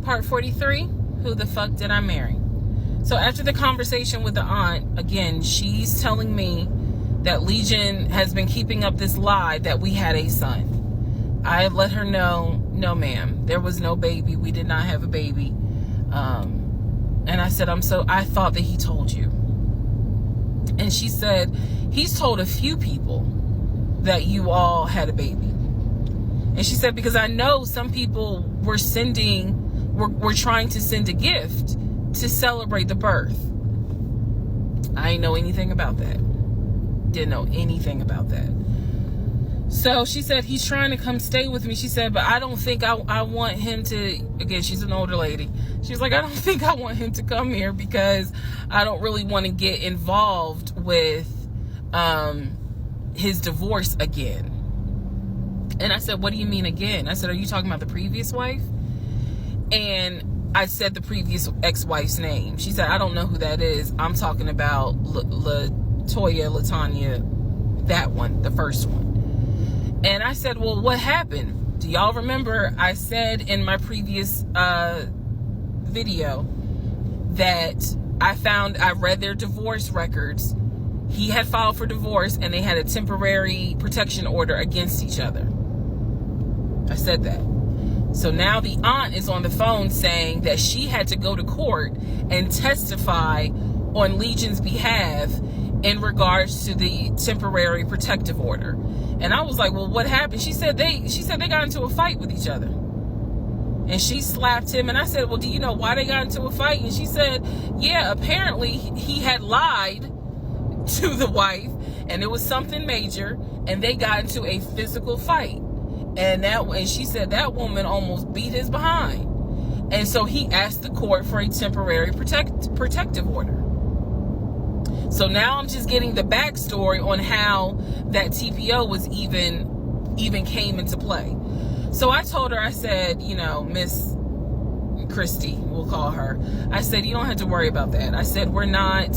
Part 43, who the fuck did I marry? So after the conversation with the aunt, again, she's telling me that Legion has been keeping up this lie that we had a son. I have let her know, no ma'am, there was no baby. We did not have a baby. And I said, I thought that he told you. And she said, he's told a few people that you all had a baby. And she said, because I know some people were trying to send a gift to celebrate the birth. I didn't know anything about that. Didn't know anything about that. So she said, he's trying to come stay with me. She said, but I don't think I want him to, again, she's an older lady. She's like, I don't think I want him to come here because I don't really want to get involved with his divorce again. And I said, what do you mean again? I said, are you talking about the previous wife? And I said the previous ex-wife's name. She said, I don't know who that is. I'm talking about Latanya, that one, the first one. And I said, well, what happened? Do y'all remember I said in my previous video that I read their divorce records. He had filed for divorce and they had a temporary protection order against each other. I said that. So now the aunt is on the phone saying that she had to go to court and testify on Legion's behalf in regards to the temporary protective order. And I was like, well, what happened? She said they got into a fight with each other. And she slapped him. And I said, well, do you know why they got into a fight? And she said, yeah, apparently he had lied to the wife and it was something major and they got into a physical fight. And she said that woman almost beat his behind. And so he asked the court for a temporary protective order. So now I'm just getting the backstory on how that TPO was even came into play. So I told her, I said, Miss Christy, we'll call her. I said, you don't have to worry about that. I said, we're not,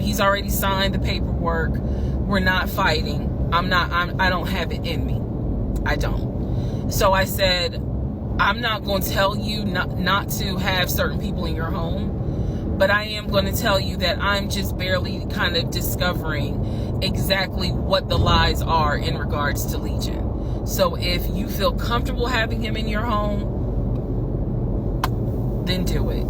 he's already signed the paperwork. We're not fighting. I don't have it in me. I don't. So I said, I'm not going to tell you not to have certain people in your home, but I am going to tell you that I'm just barely kind of discovering exactly what the lies are in regards to Legion. So if you feel comfortable having him in your home, then do it.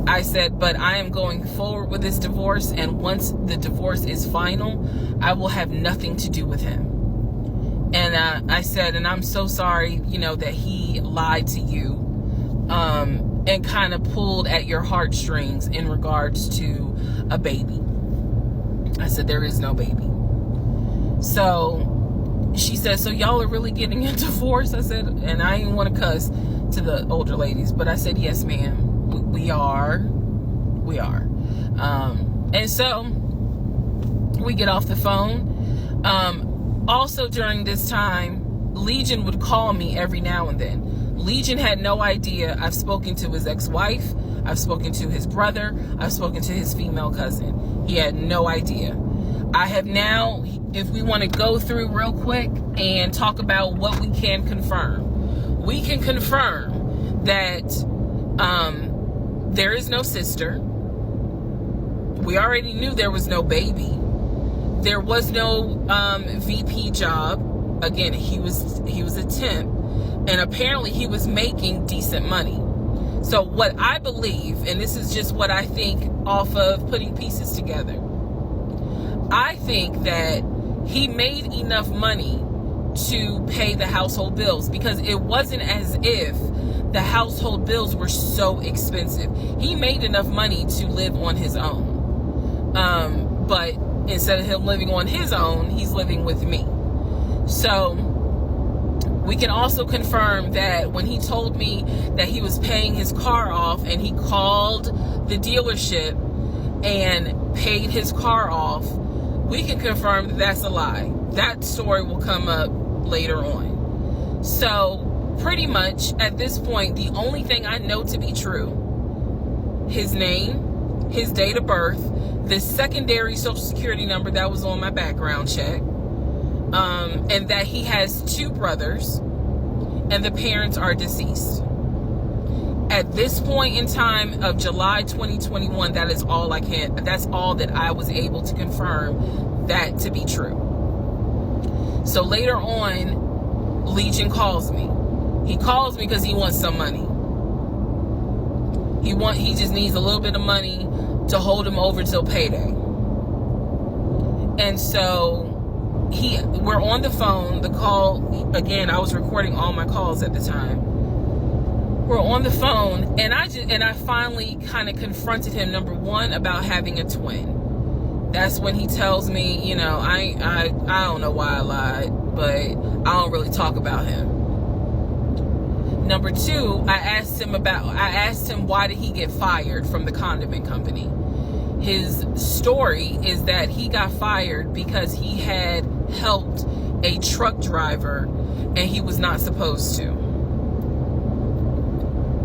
I said, but I am going forward with this divorce, and once the divorce is final, I will have nothing to do with him. And I said, and I'm so sorry, that he lied to you and kind of pulled at your heartstrings in regards to a baby. I said, there is no baby. So she said, so y'all are really getting a divorce? I said, and I didn't want to cuss to the older ladies, but I said, yes, ma'am, we are. And so we get off the phone. Also during this time, Legion would call me every now and then. Legion had no idea. I've spoken to his ex-wife. I've spoken to his brother. I've spoken to his female cousin. He had no idea. I have now, if we want to go through real quick and talk about what we can confirm. We can confirm that there is no sister. We already knew there was no baby. There was no VP job. Again, he was a temp, and apparently he was making decent money. So what I believe, and this is just what I think off of putting pieces together, I think that he made enough money to pay the household bills, because it wasn't as if the household bills were so expensive. He made enough money to live on his own. But instead of him living on his own, he's living with me. So we can also confirm that when he told me that he was paying his car off and he called the dealership and paid his car off, we can confirm that that's a lie. That story will come up later on. So pretty much at this point, the only thing I know to be true, his name, his date of birth, the secondary social security number that was on my background check, and that he has 2 brothers and the parents are deceased. At this point in time of July 2021, that's all that I was able to confirm that to be true. So later on, Legion calls me. He calls me because he wants some money. He just needs a little bit of money to hold him over till payday. And so we're on the phone. The call, again, I was recording all my calls at the time. We're on the phone, and I finally kind of confronted him, number one, about having a twin. That's when he tells me, I don't know why I lied, but I don't really talk about him. Number two, I asked him why did he get fired from the condiment company. His story is that he got fired because he had helped a truck driver and he was not supposed to.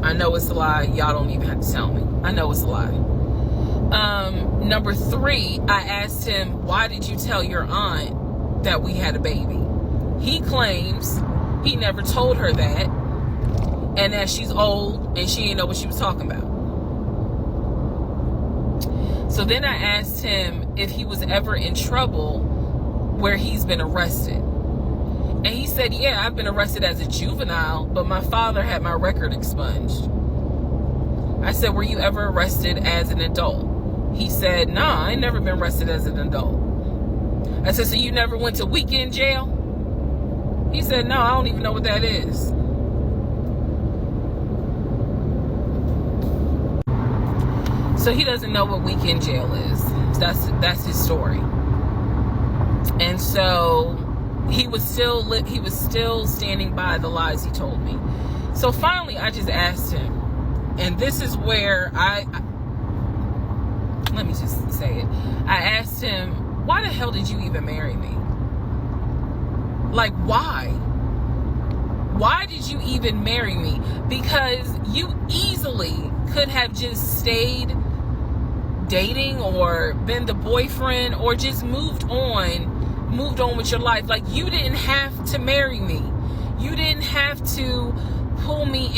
I know it's a lie. Y'all don't even have to tell me. I know it's a lie. Number three, I asked him, why did you tell your aunt that we had a baby? He claims he never told her that, and that she's old and she didn't know what she was talking about. So then I asked him if he was ever in trouble where he's been arrested. And he said, yeah, I've been arrested as a juvenile, but my father had my record expunged. I said, were you ever arrested as an adult? He said, nah, I ain't never been arrested as an adult. I said, so you never went to weekend jail? He said, no, I don't even know what that is. So he doesn't know what weekend jail is. That's his story. And so he was still standing by the lies he told me. So finally, I just asked him, and this is where let me just say it. I asked him, why the hell did you even marry me? Like, why? Why did you even marry me? Because you easily could have just stayed dating or been the boyfriend or just moved on with your life. Like, you didn't have to marry me. You didn't have to pull me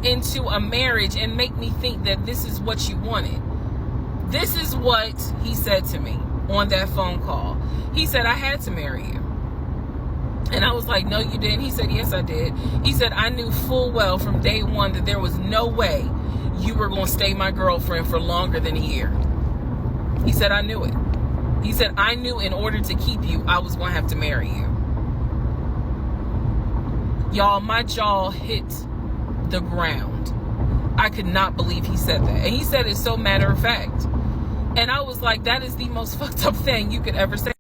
into a marriage and make me think that this is what you wanted. This is what he said to me on that phone call. He said, I had to marry you. And I was like, no, you didn't. He said, yes, I did. He said, I knew full well from day one that there was no way you were going to stay my girlfriend for longer than a year. He said, I knew it. He said, I knew in order to keep you, I was going to have to marry you. Y'all, my jaw hit the ground. I could not believe he said that. And he said it so matter of fact. And I was like, that is the most fucked up thing you could ever say.